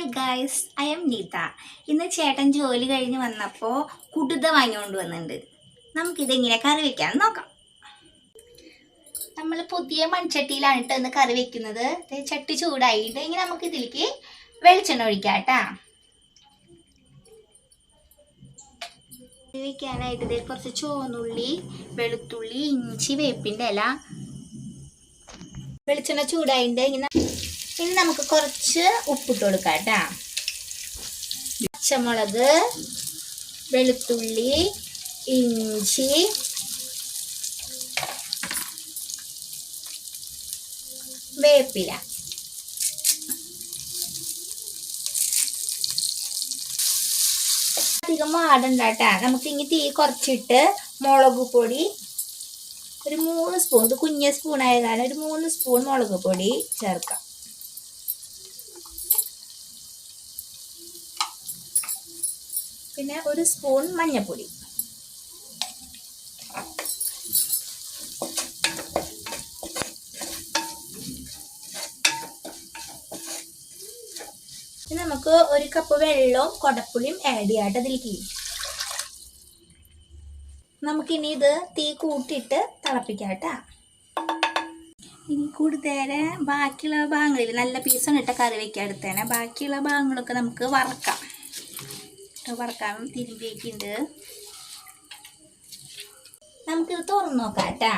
Hi guys, I M Neetha. ഇന്ന് ചേട്ടൻ ജോലി കഴിഞ്ഞ് വന്നപ്പോൾ കുടുത വാങ്ങിക്കൊണ്ട് വന്നിട്ടുണ്ട്. നമുക്കിതെങ്ങനെ കറി വെക്കാൻ നോക്കാം. നമ്മൾ പുതിയ മൺചട്ടിയിലാണ് കേട്ടോ ഇന്ന് കറി വെക്കുന്നത്. ചട്ടി ചൂടായിട്ട് ഇങ്ങനെ നമുക്ക് ഇതിലേക്ക് വെളിച്ചെണ്ണ ഒഴിക്കാം കേട്ടാ. വെക്കാനായിട്ട് ഇതിൽ കുറച്ച് ചുവന്നുള്ളി, വെളുത്തുള്ളി, ഇഞ്ചി, വേപ്പിൻ്റെ ഇല. വെളിച്ചെണ്ണ ചൂടായിട്ട് ഇനി നമുക്ക് കുറച്ച് ഉപ്പിട്ട് കൊടുക്കാം കേട്ടാ. പച്ചമുളക്, വെളുത്തുള്ളി, ഇഞ്ചി, വേപ്പില. അധികം വാടണ്ട കേട്ടാ. നമുക്ക് ഇനി തീ കുറച്ചിട്ട് മുളക് പൊടി ഒരു 3 സ്പൂൺ, ഇത് കുഞ്ഞ സ്പൂൺ ആയതാണ്, ഒരു 3 സ്പൂൺ മുളക് പൊടി ചേർക്കാം. പിന്നെ 1 സ്പൂൺ മഞ്ഞൾപ്പൊടി. പിന്നെ നമുക്ക് 1 കപ്പ് വെള്ളവും കുടപ്പുളിയും ആഡ് ചെയ്യാട്ട് അതിലേക്ക്. നമുക്കിനി ഇത് തീ കൂട്ടിയിട്ട് തിളപ്പിക്കാം കേട്ടാ. ഇനി കൂടുതൽ ബാക്കിയുള്ള ഭാഗങ്ങളിൽ നല്ല പീസാണ് ഇട്ട കറി വെക്കാൻ എടുത്തേനെ. ബാക്കിയുള്ള ഭാഗങ്ങളൊക്കെ നമുക്ക് വറക്കാം. വറക്കാൻ തിരുമ്പി വയ്ക്കുന്നുണ്ട്. നമുക്കിത് തുറന്ന് നോക്കാം കേട്ടാ.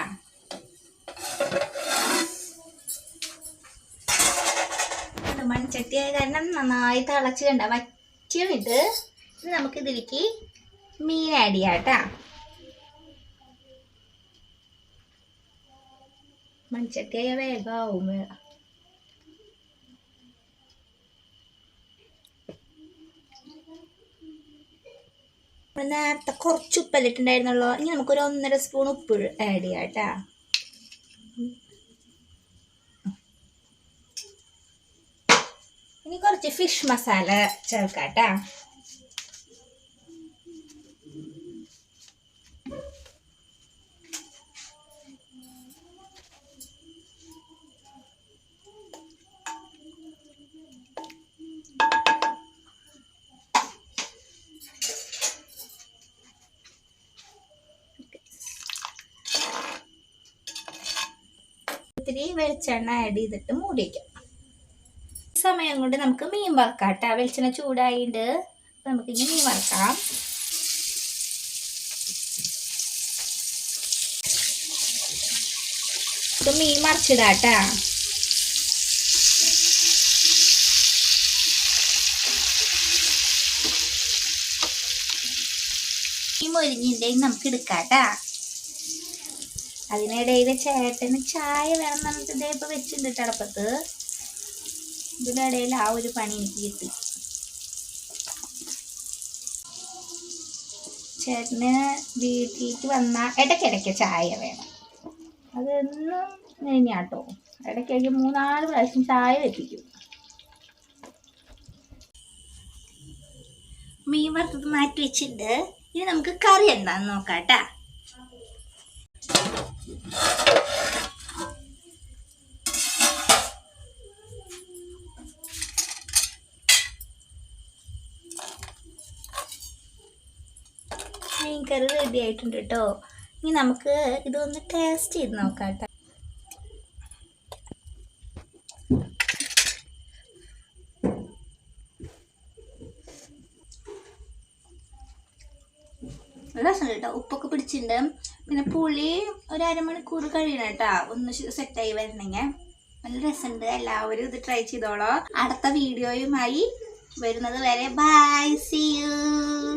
മൺചട്ടി ആയ കാരണം നന്നായി തിളച്ച് കണ്ട വറ്റിയിട്ട് ഇത് നമുക്ക് ഇതിലേക്ക് മീൻ ആഡ് ചെയ്യാം കേട്ടാ. മൺചട്ടിയായ വേഗമാവും. നേരത്തെ കുറച്ച് ഉപ്പല്ലിട്ടുണ്ടായിരുന്നുള്ളൂ. ഇനി നമുക്കൊരു 1.5 സ്പൂൺ ഉപ്പ് ആഡ് ചെയ്യാം കേട്ടാ. ഇനി കുറച്ച് ഫിഷ് മസാല ചേർക്കാം കേട്ടാ. ഇത്തിരി വെളിച്ചെണ്ണ ആഡ് ചെയ്തിട്ട് മൂടി വയ്ക്കാം. സമയം കൊണ്ട് നമുക്ക് മീൻ വറക്കാം കേട്ടോ. വെളിച്ചെണ്ണ ചൂടായിട്ട് നമുക്കിനി മീൻ വറക്കാം. മീൻ മറിച്ചിടാട്ടാ. മീൻ മൊരിഞ്ഞിട്ടുണ്ടെങ്കിൽ നമുക്ക് എടുക്കാട്ടാ. അതിനിടയിൽ ചേട്ടന് ചായ വേണം നമുക്ക് ഇതേപ്പോൾ വെച്ചിട്ടുണ്ട് അടുപ്പത്ത്. ഇതിനിടയിൽ ആ ഒരു പണി എനിക്ക് കിട്ടി. ചേട്ടന് വീട്ടിലേക്ക് വന്നാൽ ഇടയ്ക്കിടയ്ക്ക് ചായ വേണം. അതൊന്നും കഴിഞ്ഞാട്ടോ. ഇടയ്ക്കിടയ്ക്ക് 3-4 പ്രാവശ്യം ചായ വെപ്പിക്കും. മീൻ വറുത്തത് മാറ്റി വെച്ചിട്ടുണ്ട്. ഇനി നമുക്ക് കറി എന്താന്ന് നോക്കാം കേട്ടാ. മീൻ കറി റെഡി ആയിട്ടുണ്ട് കേട്ടോ. ഇനി നമുക്ക് ഇതൊന്ന് ടേസ്റ്റ് ചെയ്ത് നോക്കാം കേട്ടോ. രസം കേട്ടോ. ഉപ്പൊക്കെ പിടിച്ചിട്ടുണ്ട്. പിന്നെ പുളി ഒരു അരമണിക്കൂർ കഴിയണം കേട്ടോ ഒന്ന് സെറ്റായി വരണമെങ്കിൽ. നല്ല രസമുണ്ട്. എല്ലാവരും ഇത് ട്രൈ ചെയ്തോളോ. അടുത്ത വീഡിയോയുമായി വരുന്നത് വരെ ബൈ, സീ യു.